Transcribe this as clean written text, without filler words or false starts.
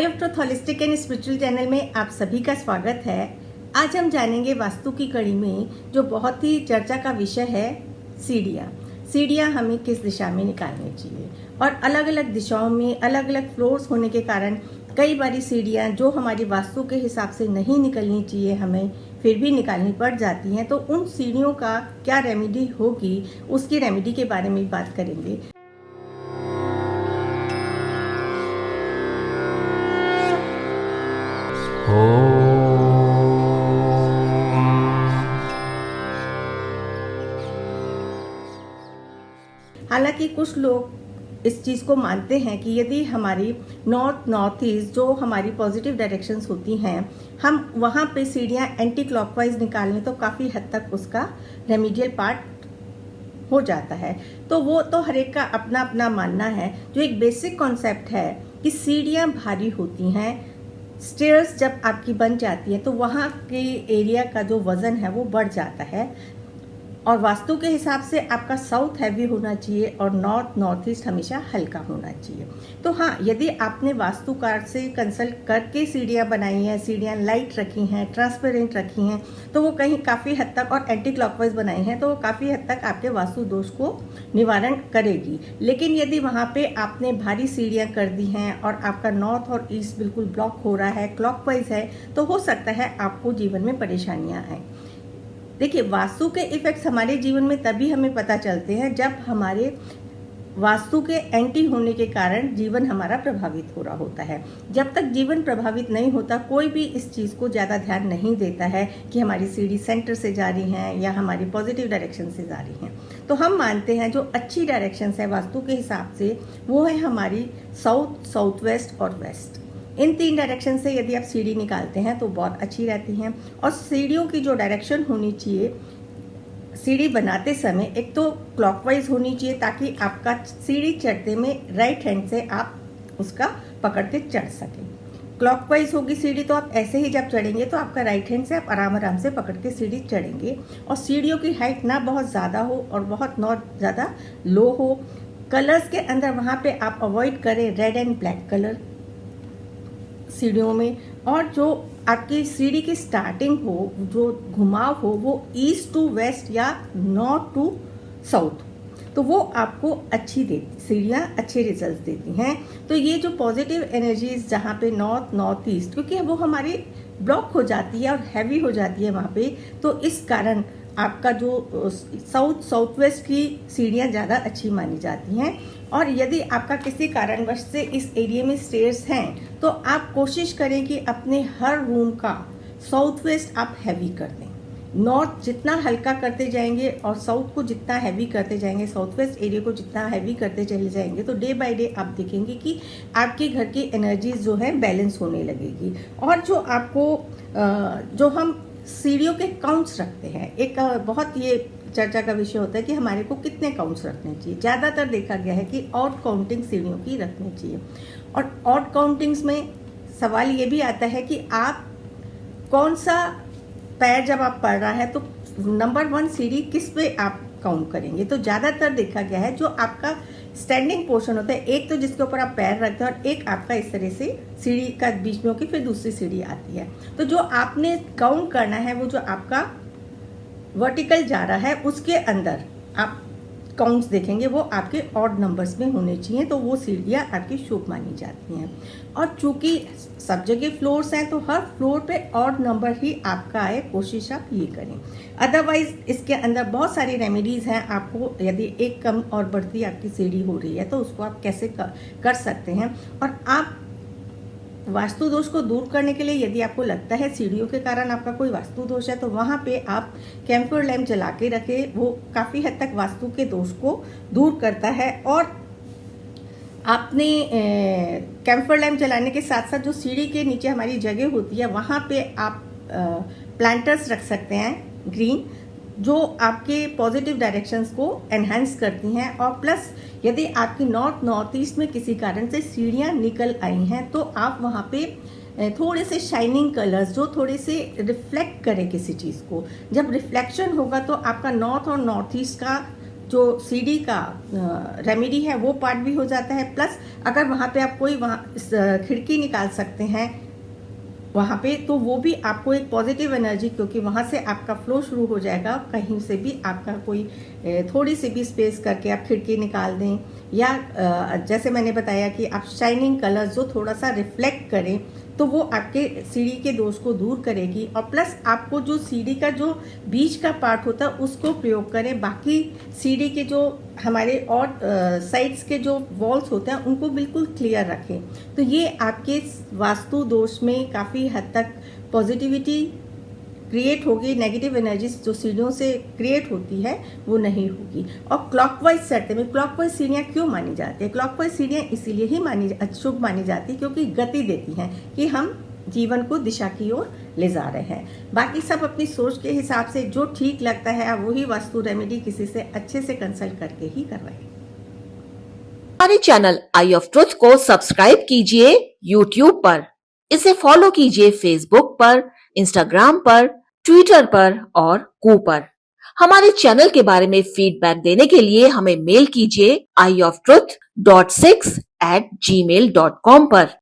I of truth holistic and spiritual channel में आप सभी का स्वागत है। आज हम जानेंगे वास्तु की कड़ी में जो बहुत ही चर्चा का विषय है, सीढ़ियाँ हमें किस दिशा में निकालनी चाहिए। और अलग अलग दिशाओं में अलग अलग फ्लोर्स होने के कारण कई बारी सीढ़ियाँ जो हमारी वास्तु के हिसाब से नहीं निकलनी चाहिए हमें फिर भी निकालनी पड़ जाती हैं। तो उन सीढ़ियों का क्या रेमेडी होगी, उसकी रेमेडी के बारे में बात करेंगे। हालांकि कुछ लोग इस चीज़ को मानते हैं कि यदि हमारी नॉर्थ ईस्ट जो हमारी पॉजिटिव डायरेक्शंस होती हैं, हम वहाँ पे सीढ़ियाँ एंटी क्लॉकवाइज निकाल लें तो काफ़ी हद तक उसका रेमेडियल पार्ट हो जाता है। तो वो तो हर एक का अपना अपना मानना है। जो एक बेसिक कॉन्सेप्ट है कि सीढ़ियाँ भारी होती हैं, स्टेयर्स जब आपकी बन जाती है तो वहाँ के एरिया का जो वज़न है वो बढ़ जाता है। और वास्तु के हिसाब से आपका साउथ हैवी होना चाहिए और नॉर्थ ईस्ट हमेशा हल्का होना चाहिए। तो हाँ, यदि आपने वास्तुकार से कंसल्ट करके सीढ़ियाँ बनाई हैं, सीढ़ियाँ लाइट रखी हैं, ट्रांसपेरेंट रखी हैं, तो वो कहीं काफ़ी हद तक, और एंटी क्लॉकवाइज बनाई हैं तो वो काफ़ी हद तक आपके वास्तु दोष को निवारण करेगी। लेकिन यदि वहाँ पे आपने भारी सीढ़ियाँ कर दी हैं और आपका नॉर्थ और ईस्ट बिल्कुल ब्लॉक हो रहा है, क्लॉकवाइज है, तो हो सकता है आपको जीवन में परेशानियाँ आएँ। देखिए, वास्तु के इफेक्ट्स हमारे जीवन में तभी हमें पता चलते हैं जब हमारे वास्तु के एंटी होने के कारण जीवन हमारा प्रभावित हो रहा होता है। जब तक जीवन प्रभावित नहीं होता, कोई भी इस चीज़ को ज़्यादा ध्यान नहीं देता है कि हमारी सीढ़ी सेंटर से जा रही हैं या हमारी पॉजिटिव डायरेक्शन से जा रही हैं। तो हम मानते हैं जो अच्छी डायरेक्शन है वास्तु के हिसाब से वो है हमारी साउथ, साउथ वेस्ट और वेस्ट। इन तीन डायरेक्शन से यदि आप सीढ़ी निकालते हैं तो बहुत अच्छी रहती हैं। और सीढ़ियों की जो डायरेक्शन होनी चाहिए सीढ़ी बनाते समय, एक तो क्लॉकवाइज होनी चाहिए ताकि आपका सीढ़ी चढ़ते में राइट हैंड से आप उसका पकड़ के चढ़ सकें। क्लॉकवाइज होगी सीढ़ी तो आप ऐसे ही जब चढ़ेंगे तो आपका राइट हैंड से आप आराम से पकड़ के सीढ़ी चढ़ेंगे। और सीढ़ियों की हाइट ना बहुत ज़्यादा हो और बहुत ज़्यादा लो हो। कलर्स के अंदर वहाँ पे आप अवॉइड करें रेड एंड ब्लैक कलर सीढ़ियों में। और जो आपकी सीढ़ी की स्टार्टिंग हो, जो घुमाव हो, वो ईस्ट टू वेस्ट या नॉर्थ टू साउथ, तो वो आपको अच्छी देती, सीढ़ियाँ अच्छे रिजल्ट देती हैं। तो ये जो पॉजिटिव एनर्जीज जहाँ पे नॉर्थ ईस्ट, क्योंकि वो हमारी ब्लॉक हो जाती है और हैवी हो जाती है वहाँ पे, तो इस कारण आपका जो साउथ वेस्ट की सीढ़ियाँ ज़्यादा अच्छी मानी जाती हैं। और यदि आपका किसी कारणवश से इस एरिया में स्टेयर्स हैं तो आप कोशिश करें कि अपने हर रूम का साउथ वेस्ट आप हैवी कर दें। नॉर्थ जितना हल्का करते जाएंगे और साउथ को जितना हैवी करते जाएंगे, साउथ वेस्ट एरिया को जितना हैवी करते चले जाएंगे, तो डे बाय डे आप देखेंगे कि आपके घर की एनर्जीज जो है बैलेंस होने लगेगी। और जो आपको जो हम सीढ़ियों के काउंट्स रखते हैं, एक बहुत ये चर्चा का विषय होता है कि हमारे को कितने काउंट्स रखने चाहिए। ज़्यादातर देखा गया है कि ऑड काउंटिंग सीढ़ियों की रखनी चाहिए। और ऑड काउंटिंग्स में सवाल ये भी आता है कि आप कौन सा पैर जब आप पढ़ रहा है तो नंबर 1 सीढ़ी किस पे आप काउंट करेंगे। तो ज़्यादातर देखा गया है जो आपका स्टैंडिंग पोर्शन होता है, एक तो जिसके ऊपर आप पैर रखते हैं और एक आपका इस तरह से सीढ़ी का बीच में होकर फिर दूसरी सीढ़ी आती है। तो जो आपने काउंट करना है वो जो आपका वर्टिकल जा रहा है उसके अंदर आप काउंट्स देखेंगे, वो आपके ऑड नंबर्स में होने चाहिए, तो वो सीढ़ियाँ आपकी शुभ मानी जाती हैं। और चूंकि सब जगह फ्लोर्स हैं तो हर फ्लोर पे ऑड नंबर ही आपका आए, कोशिश आप ये करें। अदरवाइज इसके अंदर बहुत सारी रेमेडीज़ हैं। आपको यदि एक कम और बढ़ती आपकी सीढ़ी हो रही है तो उसको आप कैसे कर सकते हैं। और आप वास्तु दोष को दूर करने के लिए, यदि आपको लगता है सीढ़ियों के कारण आपका कोई वास्तु दोष है, तो वहाँ पे आप कैंफर लैम्प जला के रखें। वो काफ़ी हद तक वास्तु के दोष को दूर करता है। और आपने कैंफर लैम्प जलाने के साथ साथ जो सीढ़ी के नीचे हमारी जगह होती है वहाँ पे आप प्लांटर्स रख सकते हैं ग्रीन, जो आपके पॉजिटिव डायरेक्शंस को एनहांस करती हैं। और प्लस यदि आपकी नॉर्थ ईस्ट में किसी कारण से सीढ़ियाँ निकल आई हैं तो आप वहाँ पे थोड़े से शाइनिंग कलर्स जो थोड़े से रिफ्लेक्ट करें किसी चीज़ को। जब रिफ्लेक्शन होगा तो आपका नॉर्थ और नॉर्थ ईस्ट का जो सीढ़ी का रेमेडी है वो पार्ट भी हो जाता है, प्लस अगर वहाँ पे आप कोई खिड़की निकाल सकते हैं वहाँ पे, तो वो भी आपको एक पॉजिटिव एनर्जी, क्योंकि वहाँ से आपका फ्लो शुरू हो जाएगा। कहीं से भी आपका कोई थोड़ी सी भी स्पेस करके आप खिड़की निकाल दें, या जैसे मैंने बताया कि आप शाइनिंग कलर्स जो थोड़ा सा रिफ्लेक्ट करें, तो वो आपके सीढ़ी के दोष को दूर करेगी। और प्लस आपको जो सीढ़ी का जो बीच का पार्ट होता है उसको प्रयोग करें, बाकी सीढ़ी के जो हमारे और साइड्स के जो वॉल्स होते हैं उनको बिल्कुल क्लियर रखें। तो ये आपके वास्तु दोष में काफ़ी हद तक पॉजिटिविटी क्रिएट होगी, नेगेटिव एनर्जीज जो सीढ़ियों से क्रिएट होती है वो नहीं होगी। और क्लॉकवाइज चढ़ते में क्लॉकवाइज सीढ़ियाँ क्यों मानी जाती है? क्लॉकवाइज सीढ़ियाँ इसीलिए ही शुभ मानी जाती है क्योंकि गति देती हैं कि हम जीवन को दिशा की ओर ले जा रहे हैं। बाकी सब अपनी सोच के हिसाब से जो ठीक लगता है आप वही वास्तु रेमेडी किसी से अच्छे से कंसल्ट करके ही करवाएं। हमारे चैनल आई ऑफ ट्रुथ को सब्सक्राइब कीजिए YouTube पर, इसे फॉलो कीजिए Facebook पर, Instagram पर, ट्विटर पर और कू पर। हमारे चैनल के बारे में फीडबैक देने के लिए हमें मेल कीजिए ioftruth.6@gmail.com पर।